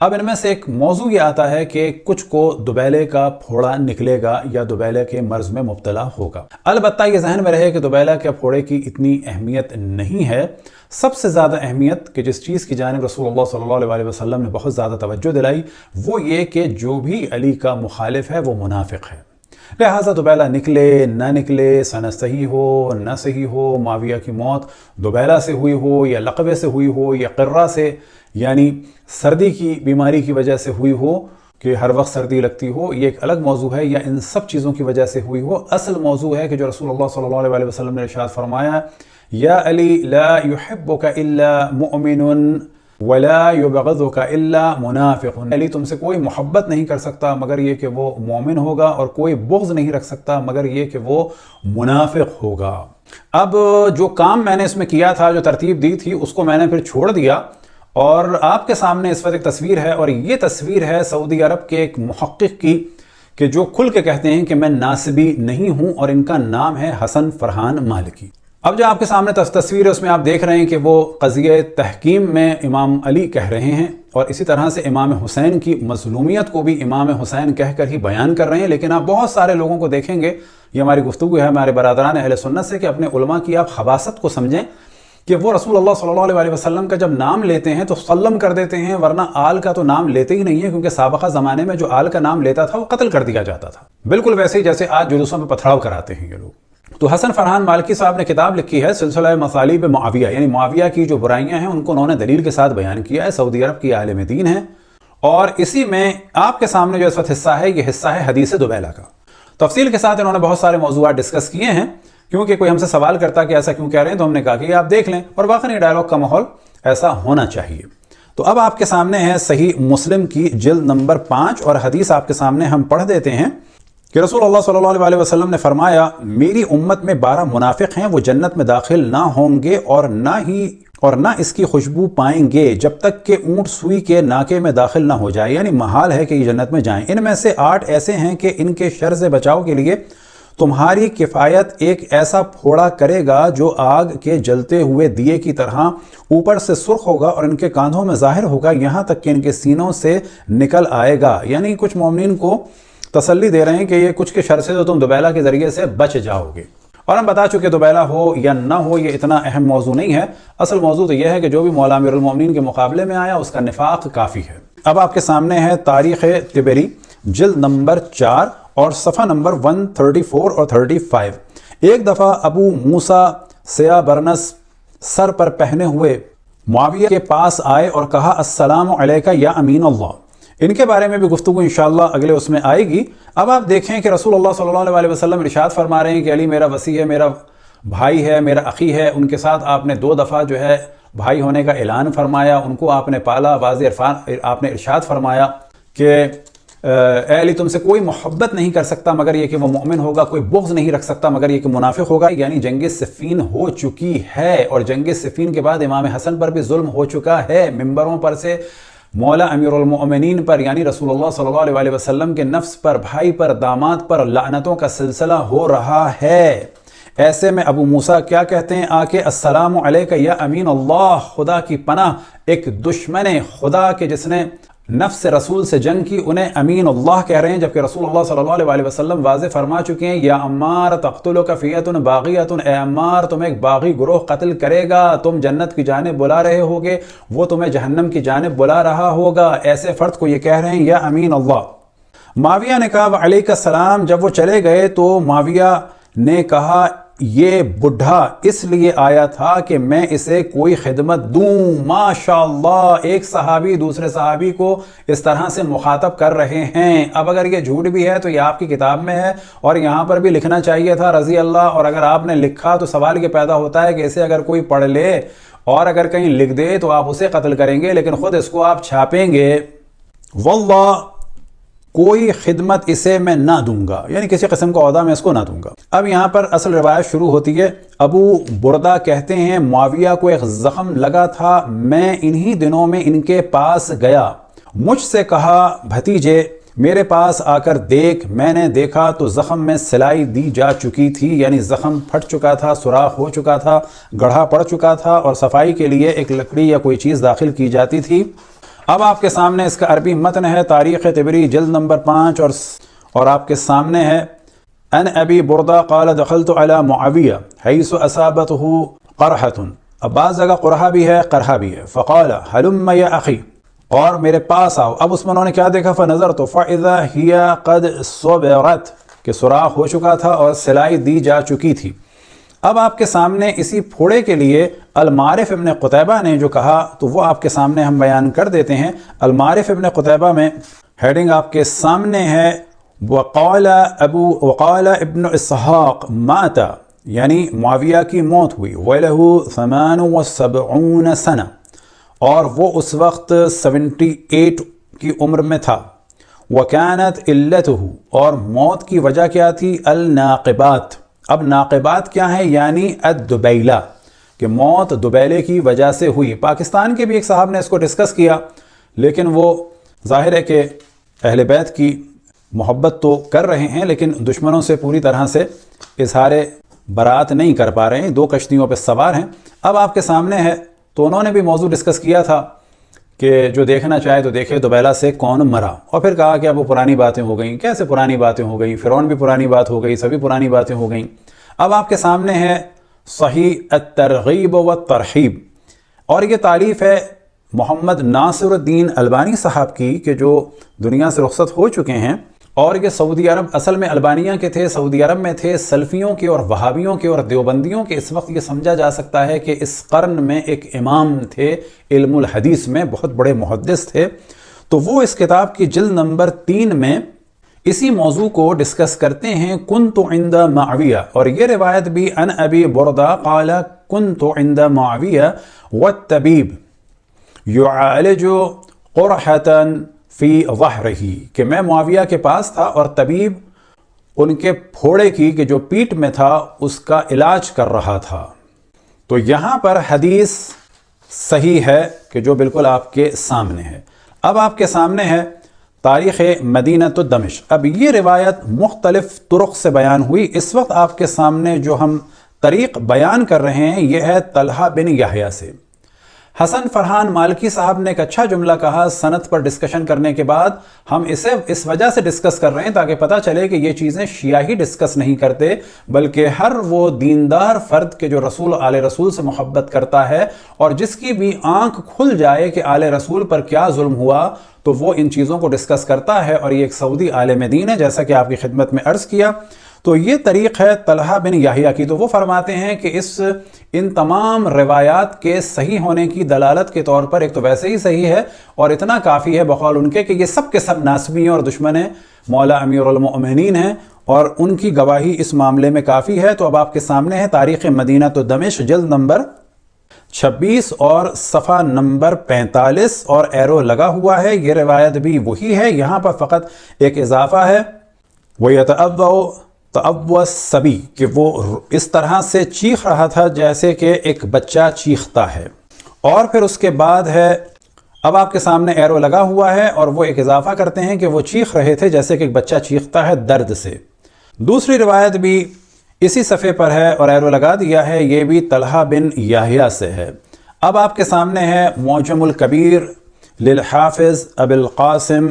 اب ان میں سے ایک موضوع یہ آتا ہے کہ کچھ کو دوبیلے کا پھوڑا نکلے گا یا دوبیلے کے مرض میں مبتلا ہوگا۔ البتہ یہ ذہن میں رہے کہ دوبیلہ کے پھوڑے کی اتنی اہمیت نہیں ہے۔ سب سے زیادہ اہمیت کہ جس چیز کی جانب رسول اللہ صلی اللہ علیہ وسلم نے بہت زیادہ توجہ دلائی وہ یہ کہ جو بھی علی کا مخالف ہے وہ منافق ہے، لہٰذا دوبیلہ نکلے نہ نکلے، سند صحیح ہو نہ صحیح ہو، معاویہ کی موت دوبیلہ سے ہوئی ہو یا لقوے سے ہوئی ہو یا قرہ سے یعنی سردی کی بیماری کی وجہ سے ہوئی ہو کہ ہر وقت سردی لگتی ہو، یہ ایک الگ موضوع ہے، یا ان سب چیزوں کی وجہ سے ہوئی ہو، اصل موضوع ہے کہ جو رسول اللہ صلی اللہ علیہ وسلم نے ارشاد فرمایا یا علی لا يحبک الا مؤمن ولا يبغضك الا منافق، علی تم سے کوئی محبت نہیں کر سکتا مگر یہ کہ وہ مومن ہوگا، اور کوئی بغض نہیں رکھ سکتا مگر یہ کہ وہ منافق ہوگا۔ اب جو کام میں نے اس میں کیا تھا، جو ترتیب دی تھی، اس کو میں نے پھر چھوڑ دیا، اور آپ کے سامنے اس وقت ایک تصویر ہے، اور یہ تصویر ہے سعودی عرب کے ایک محقق کی کہ جو کھل کے کہتے ہیں کہ میں ناسبی نہیں ہوں، اور ان کا نام ہے حسن فرحان مالکی۔ اب جو آپ کے سامنے تصویر ہے اس میں آپ دیکھ رہے ہیں کہ وہ قضیہ تحکیم میں امام علی کہہ رہے ہیں، اور اسی طرح سے امام حسین کی مظلومیت کو بھی امام حسین کہہ کر ہی بیان کر رہے ہیں۔ لیکن آپ بہت سارے لوگوں کو دیکھیں گے، یہ ہماری گفتگو ہے ہمارے برادران اہل سنت سے، کہ اپنے علماء کی آپ خباثت کو سمجھیں کہ وہ رسول اللہ صلی اللہ علیہ وسلم کا جب نام لیتے ہیں تو سلم کر دیتے ہیں، ورنہ آل کا تو نام لیتے ہی نہیں ہے، کیونکہ سابقہ زمانے میں جو آل کا نام لیتا تھا وہ قتل کر دیا جاتا تھا، بالکل ویسے ہی جیسے آج جلوسوں میں پتھراؤ کراتے ہیں یہ لوگ۔ تو حسن فرحان مالکی صاحب نے کتاب لکھی ہے سلسلہ مصالیب معاویہ، یعنی معاویہ کی جو برائیاں ہیں ان کو انہوں نے دلیل کے ساتھ بیان کیا ہے، سعودی عرب کی عالم دین ہے، اور اسی میں آپ کے سامنے جو اس وقت حصہ ہے یہ حصہ ہے حدیث دوبیلہ کا۔ تفصیل کے ساتھ انہوں نے بہت سارے موضوعات ڈسکس کیے ہیں، کیونکہ کوئی ہم سے سوال کرتا کہ ایسا کیوں کہہ رہے ہیں، تو ہم نے کہا کہ یہ آپ دیکھ لیں، اور واقعی ڈائلاگ کا ماحول ایسا ہونا چاہیے۔ تو اب آپ کے سامنے ہے صحیح مسلم کی جلد نمبر 5، اور حدیث آپ کے سامنے ہم پڑھ دیتے ہیں کہ رسول اللہ صلی اللہ علیہ وسلم نے فرمایا میری امت میں 12 منافق ہیں، وہ جنت میں داخل نہ ہوں گے اور نہ اس کی خوشبو پائیں گے جب تک کہ اونٹ سوئی کے ناکے میں داخل نہ ہو جائے، یعنی محال ہے کہ یہ جنت میں جائیں۔ ان میں سے 8 ایسے ہیں کہ ان کے شر سے بچاؤ کے لیے تمہاری کفایت ایک ایسا پھوڑا کرے گا جو آگ کے جلتے ہوئے دیے کی طرح اوپر سے سرخ ہوگا اور ان کے کاندھوں میں ظاہر ہوگا یہاں تک کہ ان کے سینوں سے نکل آئے گا۔ یعنی کچھ مومنین کو تسلی دے رہے ہیں کہ یہ کچھ کے شر سے تو تم دوبیلہ کے ذریعے سے بچ جاؤ گے۔ اور ہم بتا چکے دوبیلہ ہو یا نہ ہو یہ اتنا اہم موضوع نہیں ہے، اصل موضوع تو یہ ہے کہ جو بھی مولا امیر المومنین کے مقابلے میں آیا اس کا نفاق کافی ہے۔ اب آپ کے سامنے ہے تاریخ طبری جلد نمبر 4 اور صفحہ نمبر 134 اور 35۔ ایک دفعہ ابو موسیٰ سیاہ برنس سر پر پہنے ہوئے معاویہ کے پاس آئے اور کہا السلام علیکہ یا امین اللہ۔ ان کے بارے میں بھی گفتگو انشاءاللہ اگلے اس میں آئے گی۔ اب آپ دیکھیں کہ رسول اللہ صلی اللہ علیہ وسلم ارشاد فرما رہے ہیں کہ علی میرا وصی ہے، میرا بھائی ہے، میرا اخی ہے۔ ان کے ساتھ آپ نے 2 دفعہ جو ہے بھائی ہونے کا اعلان فرمایا، ان کو آپ نے پالا، واضح عرفان آپ نے ارشاد فرمایا کہ اے علی تم سے کوئی محبت نہیں کر سکتا مگر یہ کہ وہ مومن ہوگا، کوئی بغض نہیں رکھ سکتا مگر یہ کہ منافق ہوگا۔ یعنی جنگ صفین ہو چکی ہے، اور جنگ صفین کے بعد امام حسن پر بھی ظلم ہو چکا ہے، ممبروں پر سے مولا امیر المؤمنین پر یعنی رسول اللہ صلی اللہ علیہ وسلم کے نفس پر، بھائی پر، داماد پر لعنتوں کا سلسلہ ہو رہا ہے۔ ایسے میں ابو موسیٰ کیا کہتے ہیں آ کے السلام علیکہ یا امین اللہ، خدا کی پناہ، ایک دشمن خدا کے جس نے نفس رسول سے جنگ کی انہیں امین اللہ کہہ رہے ہیں، جبکہ رسول اللہ صلی اللہ علیہ وسلم واضح فرما چکے ہیں یا عمار تقتلک فیۃ باغیۃ، اے عمار تم ایک باغی گروہ قتل کرے گا، تم جنت کی جانب بلا رہے ہوگے، وہ تمہیں جہنم کی جانب بلا رہا ہوگا۔ ایسے فرد کو یہ کہہ رہے ہیں یا امین اللہ۔ معاویہ نے کہا وعلیکہ السلام۔ جب وہ چلے گئے تو معاویہ نے کہا یہ بڈھا اس لیے آیا تھا کہ میں اسے کوئی خدمت دوں۔ ماشاءاللہ، ایک صحابی دوسرے صحابی کو اس طرح سے مخاطب کر رہے ہیں۔ اب اگر یہ جھوٹ بھی ہے تو یہ آپ کی کتاب میں ہے، اور یہاں پر بھی لکھنا چاہیے تھا رضی اللہ، اور اگر آپ نے لکھا تو سوال یہ پیدا ہوتا ہے کہ اسے اگر کوئی پڑھ لے اور اگر کہیں لکھ دے تو آپ اسے قتل کریں گے، لیکن خود اس کو آپ چھاپیں گے۔ واللہ کوئی خدمت اسے میں نہ دوں گا، یعنی کسی قسم کا عہدہ میں اس کو نہ دوں گا۔ اب یہاں پر اصل روایت شروع ہوتی ہے۔ ابو بردہ کہتے ہیں معاویہ کو ایک زخم لگا تھا، میں انہی دنوں میں ان کے پاس گیا، مجھ سے کہا بھتیجے میرے پاس آ کر دیکھ۔ میں نے دیکھا تو زخم میں سلائی دی جا چکی تھی، یعنی زخم پھٹ چکا تھا، سوراخ ہو چکا تھا، گڑھا پڑ چکا تھا، اور صفائی کے لیے ایک لکڑی یا کوئی چیز داخل کی جاتی تھی۔ اب آپ کے سامنے اس کا عربی متن ہے، تاریخ طبری جلد نمبر 5 اور آپ کے سامنے ہے ان ابی بردہ قال دخلت علی معاویہ حیث اصابته قرحۃ، اب بعض جگہ قرحہ بھی ہے قرحہ بھی ہے، فقال حلم یا اخی، اور میرے پاس آؤ۔ اب اس میں انہوں نے کیا دیکھا؟ فنظرت فاذا ہی قد صبرت، کہ سوراخ ہو چکا تھا اور سلائی دی جا چکی تھی۔ اب آپ کے سامنے اسی پھوڑے کے لیے المعارف ابن قتیبہ نے جو کہا تو وہ آپ کے سامنے ہم بیان کر دیتے ہیں۔ المعارف ابن قتیبہ میں ہیڈنگ آپ کے سامنے ہے وقال ابن اسحاق مات، یعنی معاویہ کی موت ہوئی، وَلَهُ 78 سنہ، اور وہ اس وقت 78 کی عمر میں تھا۔ وَكَانَتْ عِلَّتُهُ، اور موت کی وجہ کیا تھی؟ الناقبات۔ اب ناقبات کیا ہے؟ یعنی الدبیلہ، کہ موت دبیلے کی وجہ سے ہوئی۔ پاکستان کے بھی ایک صاحب نے اس کو ڈسکس کیا، لیکن وہ ظاہر ہے کہ اہل بیت کی محبت تو کر رہے ہیں لیکن دشمنوں سے پوری طرح سے اظہار برات نہیں کر پا رہے ہیں، 2 کشتیوں پہ سوار ہیں۔ اب آپ کے سامنے ہے، تو انہوں نے بھی موضوع ڈسکس کیا تھا کہ جو دیکھنا چاہے تو دیکھے دبیلا سے کون مرا، اور پھر کہا کہ اب وہ پرانی باتیں ہو گئیں۔ کیسے پرانی باتیں ہو گئیں؟ فرعون بھی پرانی بات ہو گئی، سبھی پرانی باتیں ہو گئیں۔ اب آپ کے سامنے ہے صحیح الترغیب والترہیب، اور یہ تالیف ہے محمد ناصر الدین البانی صاحب کی، کہ جو دنیا سے رخصت ہو چکے ہیں، اور یہ سعودی عرب، اصل میں البانیہ کے تھے، سعودی عرب میں تھے، سلفیوں کے اور وہابیوں کے اور دیوبندیوں کے اس وقت یہ سمجھا جا سکتا ہے کہ اس قرن میں ایک امام تھے علم الحدیث میں، بہت بڑے محدث تھے۔ تو وہ اس کتاب کی جلد نمبر 3 میں اسی موضوع کو ڈسکس کرتے ہیں، کنت عند معاویہ، اور یہ روایت بھی ان ابی بردہ قال کنت عند معاویہ والطبیب یعالج قرحة فی ظہرہ، کہ میں معاویہ کے پاس تھا اور طبیب ان کے پھوڑے کی، کہ جو پیٹ میں تھا، اس کا علاج کر رہا تھا۔ تو یہاں پر حدیث صحیح ہے کہ جو بالکل آپ کے سامنے ہے۔ اب آپ کے سامنے ہے تاریخ مدینۃ دمشق۔ اب یہ روایت مختلف طرق سے بیان ہوئی۔ اس وقت آپ کے سامنے جو ہم طریق بیان کر رہے ہیں یہ ہے طلحہ بن یحییٰ سے۔ حسن فرحان مالکی صاحب نے ایک اچھا جملہ کہا سند پر ڈسکشن کرنے کے بعد، ہم اسے اس وجہ سے ڈسکس کر رہے ہیں تاکہ پتہ چلے کہ یہ چیزیں شیعہ ہی ڈسکس نہیں کرتے، بلکہ ہر وہ دیندار فرد کے جو رسول آل رسول سے محبت کرتا ہے اور جس کی بھی آنکھ کھل جائے کہ آل رسول پر کیا ظلم ہوا تو وہ ان چیزوں کو ڈسکس کرتا ہے، اور یہ ایک سعودی عالم دین ہے جیسا کہ آپ کی خدمت میں عرض کیا۔ تو یہ طریق ہے طلحہ بن یحییٰ کی۔ تو وہ فرماتے ہیں کہ ان تمام روایات کے صحیح ہونے کی دلالت کے طور پر ایک تو ویسے ہی صحیح ہے، اور اتنا کافی ہے بقول ان کے کہ یہ سب کے سب ناسبی ہیں اور دشمن ہیں مولا امیر المؤمنین ہیں، اور ان کی گواہی اس معاملے میں کافی ہے۔ تو اب آپ کے سامنے ہے تاریخ مدینۃ دمشق جلد نمبر 26 اور صفحہ نمبر 45، اور ایرو لگا ہوا ہے۔ یہ روایت بھی وہی ہے، یہاں پر فقط ایک اضافہ ہے، وَيَتَأَوَّ الصَّبِيُّ، کہ وہ اس طرح سے چیخ رہا تھا جیسے کہ ایک بچہ چیختا ہے، اور پھر اس کے بعد ہے، اب آپ کے سامنے ایرو لگا ہوا ہے اور وہ ایک اضافہ کرتے ہیں کہ وہ چیخ رہے تھے جیسے کہ ایک بچہ چیختا ہے درد سے۔ دوسری روایت بھی اسی صفحے پر ہے اور ایرو لگا دیا ہے، یہ بھی طلحہ بن یحییٰ سے ہے۔ اب آپ کے سامنے ہے معجم الکبیر للحافظ ابی القاسم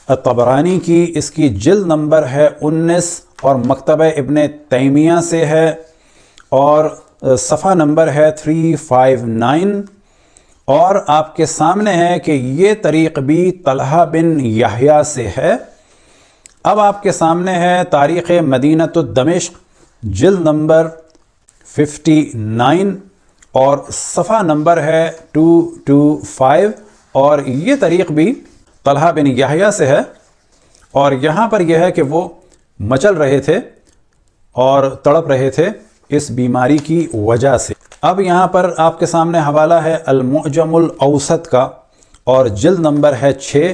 الطبرانی کی، اس کی جلد نمبر ہے 19 اور مکتبہ ابن تیمیہ سے ہے، اور صفحہ نمبر ہے 359، اور آپ کے سامنے ہے کہ یہ طریق بھی طلحہ بن یحییٰ سے ہے۔ اب آپ کے سامنے ہے تاریخ مدینۃ دمشق جلد نمبر 59 اور صفحہ نمبر ہے 225، اور یہ طریق بھی طلحہ بن یحییٰ سے ہے، اور یہاں پر یہ ہے کہ وہ مچل رہے تھے اور تڑپ رہے تھے اس بیماری کی وجہ سے۔ اب یہاں پر آپ کے سامنے حوالہ ہے المعجم الاوسط کا، اور جلد نمبر ہے 6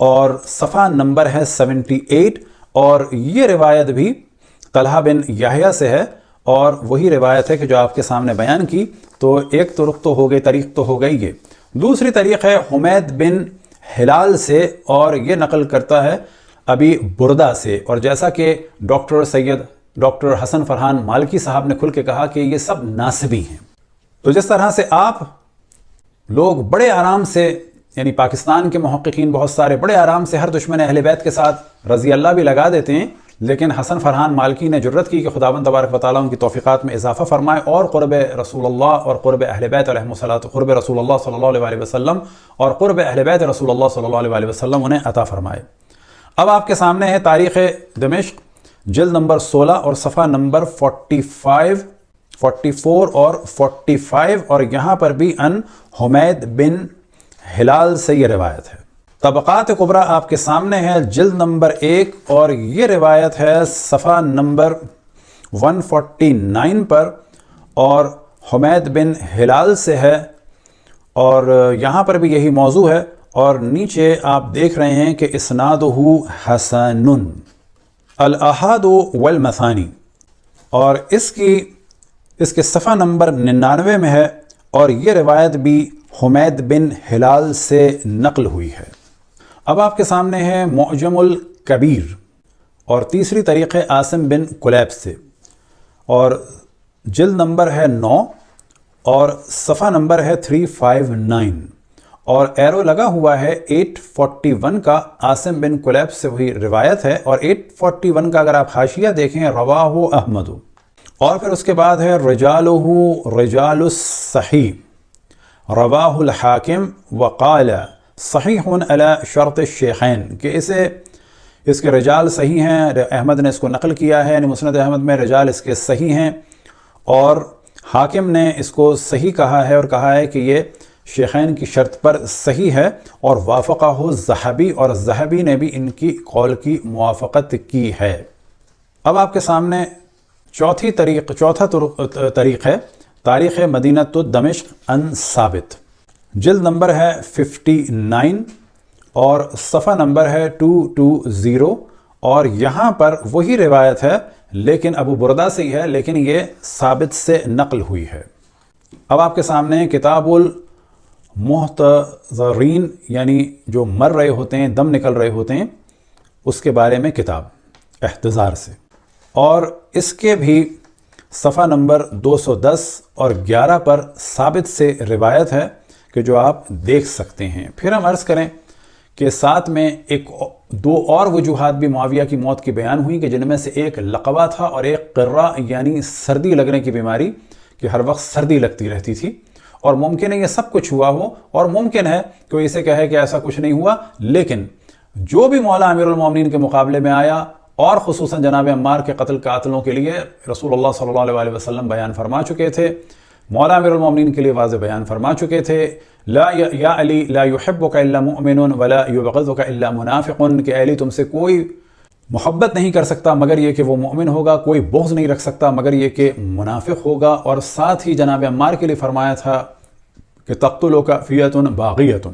اور صفحہ نمبر ہے 78، اور یہ روایت بھی طلحہ بن یحییٰ سے ہے، اور وہی روایت ہے کہ جو آپ کے سامنے بیان کی۔ تو ایک طرق تو ہو گئی، طریق تو ہو گئی یہ۔ دوسری طریق ہے حمید بن ہلال سے، اور یہ نقل کرتا ہے ابی بردہ سے، اور جیسا کہ ڈاکٹر حسن فرحان مالکی صاحب نے کھل کے کہا کہ یہ سب ناسبی ہیں۔ تو جس طرح سے آپ لوگ بڑے آرام سے یعنی پاکستان کے محققین بہت سارے بڑے آرام سے ہر دشمن اہل بیت کے ساتھ رضی اللہ بھی لگا دیتے ہیں، لیکن حسن فرحان مالکی نے جرت کی کہ خداوند تبارک و تعالیٰ ان کی توفیقات میں اضافہ فرمائے اور قرب رسول اللہ اور قرب اہل بیت علیہم الصلوۃ، قرب رسول اللہ صلی اللہ علیہ وسلم اور قرب اہل بیت رسول اللہ صلی اللہ علیہ وسلم انہیں عطا فرمائے۔ اب آپ کے سامنے ہے تاریخ دمشق جلد نمبر 16 اور صفحہ نمبر 45، 44 اور 45، اور یہاں پر بھی ان حمید بن ہلال سے یہ روایت ہے۔ طبقات کبریٰ آپ کے سامنے ہے جلد نمبر 1 اور یہ روایت ہے صفحہ نمبر 149 پر، اور حمید بن ہلال سے ہے، اور یہاں پر بھی یہی موضوع ہے، اور نیچے آپ دیکھ رہے ہیں کہ اسنادہ حسن الاحاد والمثانی، اور اس کے صفحہ نمبر 99 میں ہے، اور یہ روایت بھی حمید بن ہلال سے نقل ہوئی ہے۔ اب آپ کے سامنے ہے معجم الکبیر اور تیسری طریق ہے عاصم بن کلیب سے، اور جلد نمبر ہے 9 اور صفحہ نمبر ہے 359، اور ایرو لگا ہوا ہے 841 کا، عاصم بن کلیب سے وہی روایت ہے، اور 841 کا اگر آپ حاشیہ دیکھیں رواہ احمد، اور پھر اس کے بعد ہے رجالہ رجال الصحیح رواہ الحاکم وقال صحیح علی شرط الشیخین، کہ اس کے رجال صحیح ہیں، احمد نے اس کو نقل کیا ہے، یعنی مسند احمد میں رجال اس کے صحیح ہیں، اور حاکم نے اس کو صحیح کہا ہے اور کہا ہے کہ یہ شیخین کی شرط پر صحیح ہے، اور وافقہ الذہبی، اور الذہبی نے بھی ان کی قول کی موافقت کی ہے۔ اب آپ کے سامنے چوتھا طریق ہے تاریخ مدینہ دمشق ان ثابت، جلد نمبر ہے 59 اور صفحہ نمبر ہے 220، اور یہاں پر وہی روایت ہے لیکن ابو بردہ سے ہی ہے، لیکن یہ ثابت سے نقل ہوئی ہے۔ اب آپ کے سامنے کتاب المحتضرین، یعنی جو مر رہے ہوتے ہیں، دم نکل رہے ہوتے ہیں، اس کے بارے میں کتاب احتضار سے، اور اس کے بھی صفحہ نمبر 210 اور 11 پر ثابت سے روایت ہے کہ جو آپ دیکھ سکتے ہیں۔ پھر ہم عرض کریں کہ ساتھ میں دو اور وجوہات بھی معاویہ کی موت کی بیان ہوئی، کہ جن میں سے ایک لقوہ تھا اور ایک قرہ، یعنی سردی لگنے کی بیماری، کہ ہر وقت سردی لگتی رہتی تھی، اور ممکن ہے یہ سب کچھ ہوا ہو، اور ممکن ہے کوئی اسے کہے کہ ایسا کچھ نہیں ہوا، لیکن جو بھی مولا امیر المومنین کے مقابلے میں آیا، اور خصوصاً جناب عمار کے قاتلوں کے لیے رسول اللہ صلی اللہ علیہ وسلم بیان فرما چکے تھے، مولا امیر المومنین کے لیے واضح بیان فرما چکے تھے، یا علی لا يحبک الا مؤمن ولا یبغضک الا منافق، کہ علی تم سے کوئی محبت نہیں کر سکتا مگر یہ کہ وہ مومن ہوگا، کوئی بغض نہیں رکھ سکتا مگر یہ کہ منافق ہوگا، اور ساتھ ہی جناب عمار کے لیے فرمایا تھا کہ تقتلک فیۃ باغیۃ۔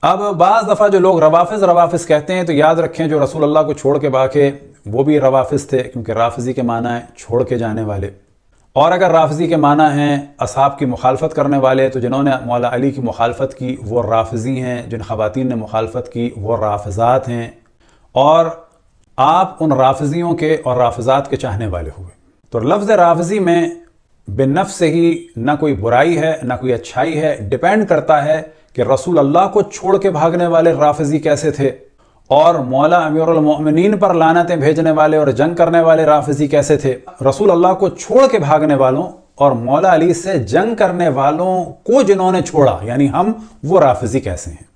اب بعض دفعہ جو لوگ روافظ کہتے ہیں، تو یاد رکھیں جو رسول اللہ کو چھوڑ کے باقی وہ بھی روافظ تھے، کیونکہ رافضی کے معنی ہے چھوڑ کے جانے والے، اور اگر رافضی کے معنی ہیں اصحاب کی مخالفت کرنے والے، تو جنہوں نے مولا علی کی مخالفت کی وہ رافضی ہیں، جن خواتین نے مخالفت کی وہ رافضات ہیں، اور آپ ان رافضیوں کے اور رافضات کے چاہنے والے ہوئے۔ تو لفظ رافضی میں بالنفس سے ہی نہ کوئی برائی ہے نہ کوئی اچھائی ہے، ڈیپینڈ کرتا ہے کہ رسول اللہ کو چھوڑ کے بھاگنے والے رافضی کیسے تھے، اور مولا امیر المؤمنین پر لعنتیں بھیجنے والے اور جنگ کرنے والے رافضی کیسے تھے۔ رسول اللہ کو چھوڑ کے بھاگنے والوں اور مولا علی سے جنگ کرنے والوں کو جنہوں نے چھوڑا، یعنی ہم، وہ رافضی کیسے ہیں۔